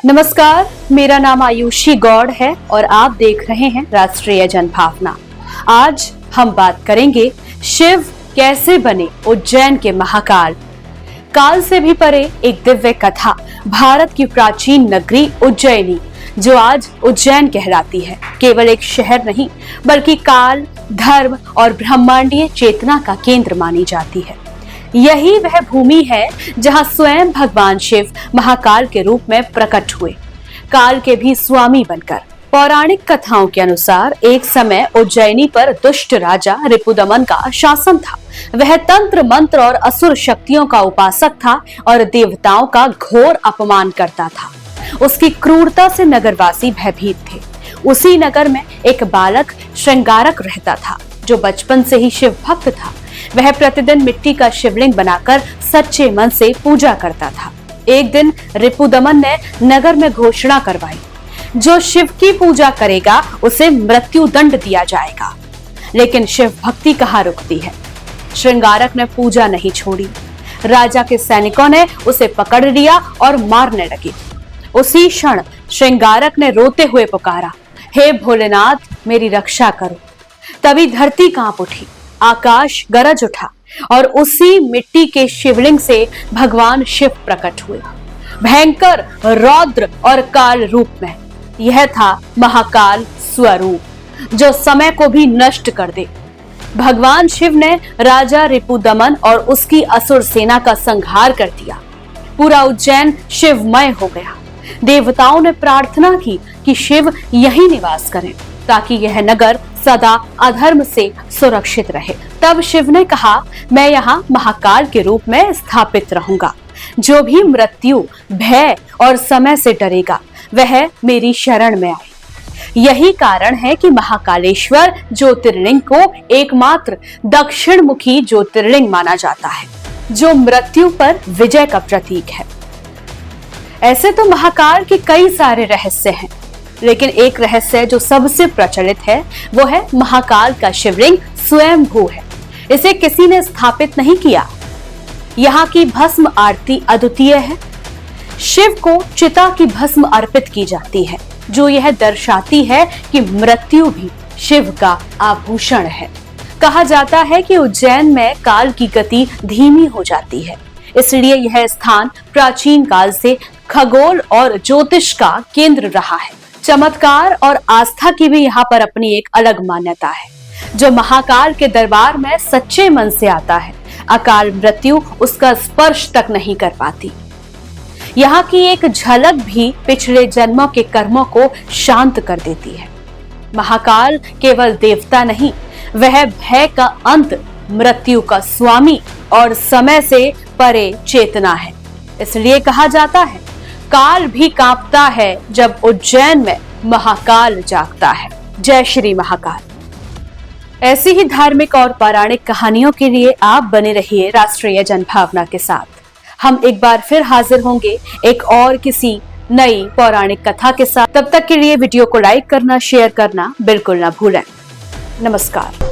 नमस्कार, मेरा नाम आयुषी गौड़ है और आप देख रहे हैं राष्ट्रीय जनभावना। आज हम बात करेंगे शिव कैसे बने उज्जैन के महाकाल। काल से भी परे एक दिव्य कथा, भारत की प्राचीन नगरी उज्जैनी, जो आज उज्जैन कहलाती है, केवल एक शहर नहीं बल्कि काल, धर्म और ब्रह्मांडीय चेतना का केंद्र मानी जाती है। यही वह भूमि है जहां स्वयं भगवान शिव महाकाल के रूप में प्रकट हुए, काल के भी स्वामी बनकर। पौराणिक कथाओं के अनुसार एक समय उज्जैनी पर दुष्ट राजा रिपुदमन का शासन था। वह तंत्र मंत्र और असुर शक्तियों का उपासक था और देवताओं का घोर अपमान करता था। उसकी क्रूरता से नगरवासी भयभीत थे। उसी नगर में एक बालक श्रृंगारक रहता था, जो बचपन से ही शिव भक्त था। वह प्रतिदिन मिट्टी का शिवलिंग बनाकर सच्चे मन से पूजा करता था। एक दिन रिपुदमन ने नगर में घोषणा करवाई, जो शिव की पूजा करेगा उसे मृत्यु दंड दिया जाएगा। लेकिन शिव भक्ति कहाँ रुकती है। श्रृंगारक ने पूजा नहीं छोड़ी। राजा के सैनिकों ने उसे पकड़ लिया और मारने लगे। उसी क्षण श्रृंगारक ने रोते हुए पुकारा, हे भोलेनाथ, मेरी रक्षा करो। तभी धरती कांप उठी, आकाश गरज उठा और उसी मिट्टी के शिवलिंग से भगवान शिव प्रकट हुए, भयंकर, रौद्र और काल रूप में। यह था महाकाल स्वरूप, जो समय को भी नष्ट कर दे। भगवान शिव ने राजा रिपुदमन और उसकी असुर सेना का संहार कर दिया। पूरा उज्जैन शिवमय हो गया। देवताओं ने प्रार्थना की कि शिव यहीं निवास करें, ताकि यह नगर सदा अधर्म से सुरक्षित रहे। तब शिव ने कहा, मैं यहाँ महाकाल के रूप में स्थापित रहूंगा। जो भी मृत्यु, भय और समय से डरेगा, वह मेरी शरण में आए। यही कारण है कि महाकालेश्वर ज्योतिर्लिंग को एकमात्र दक्षिण मुखी ज्योतिर्लिंग माना जाता है, जो मृत्यु पर विजय का प्रतीक है। ऐसे तो महाकाल के कई सारे रहस्य हैं, लेकिन एक रहस्य जो सबसे प्रचलित है वो है महाकाल का शिवलिंग स्वयंभू है। इसे किसी ने स्थापित नहीं किया। यहाँ की भस्म आरती अद्वितीय है। शिव को चिता की भस्म अर्पित की जाती है, जो यह दर्शाती है कि मृत्यु भी शिव का आभूषण है। कहा जाता है कि उज्जैन में काल की गति धीमी हो जाती है, इसलिए यह स्थान प्राचीन काल से खगोल और ज्योतिष का केंद्र रहा है। चमत्कार और आस्था की भी यहाँ पर अपनी एक अलग मान्यता है। जो महाकाल के दरबार में सच्चे मन से आता है, अकाल मृत्यु उसका स्पर्श तक नहीं कर पाती। यहाँ की एक झलक भी पिछले जन्मों के कर्मों को शांत कर देती है। महाकाल केवल देवता नहीं, वह भय का अंत, मृत्यु का स्वामी और समय से परे चेतना है। इसलिए कहा जाता है, काल भी कांपता है जब उज्जैन में महाकाल जागता है। जय श्री महाकाल। ऐसी ही धार्मिक और पौराणिक कहानियों के लिए आप बने रहिए राष्ट्रीय जनभावना के साथ। हम एक बार फिर हाजिर होंगे एक और किसी नई पौराणिक कथा के साथ। तब तक के लिए वीडियो को लाइक करना, शेयर करना बिल्कुल ना भूलें। नमस्कार।